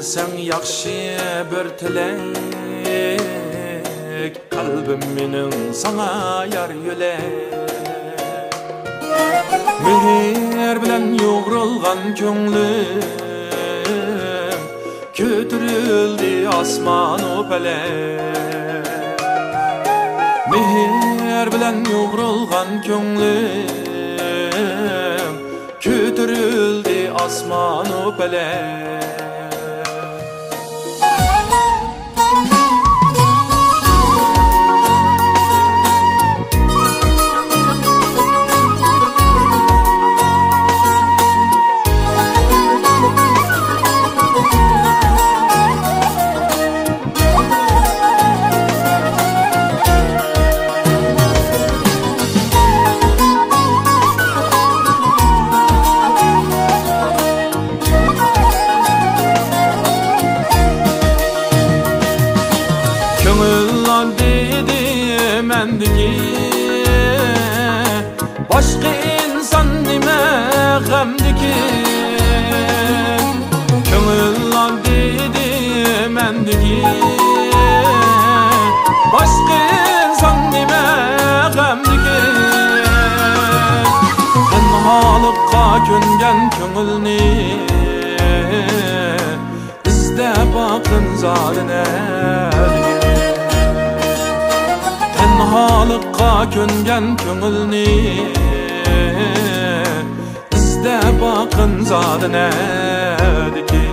Bilsen yakşı bir tilek, kalbim menin sana yar yölek. Meher bilen yoğrulgan könglim, kötürüldü asman o pelek. Meher bilen yoğrulgan könglim, kötürüldü asman o pelek. Köngüllar dedi mendiki, başka insan nime gamdiki. Köngüllar dedi mendiki, başka insan nime gamdiki. Tenhalıkka köngen köngülni, izde bakın zarine. Tenhalıkka köngen köngülni, izde bakın zadı nediki.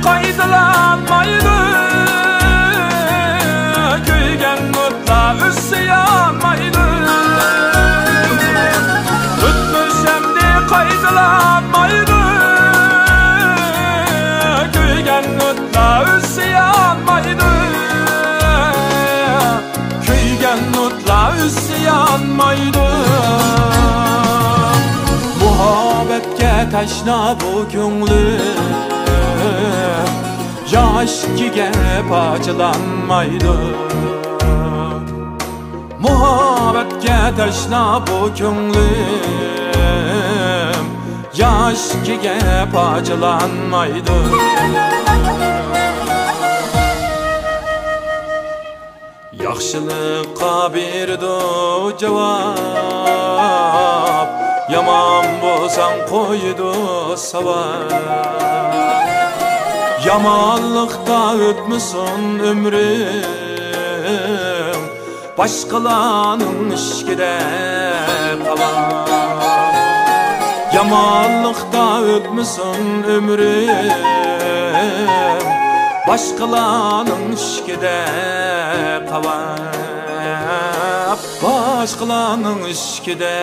Kaydılanmaydı, köygen mutla üsyanmaydı. Tutmuşem de kaydılanmaydı, köygen mutla üsyanmaydı. Köygen mutla üsyanmaydı. Muhabbetke taşna bu könglim, yaş ki gep acılanmaydı. Muhabbetke teşna bu könglim, yaş ki gep acılanmaydı. Yaxşılıkka berdi cevap, yaman bolsan koydu savap. Yamanlıkta ötmüsün ömrüm, başkalarının işkide kalan. Yamanlıkta ötmüsün ömrüm, başkalarının işkide kalan. Başkalarının işkide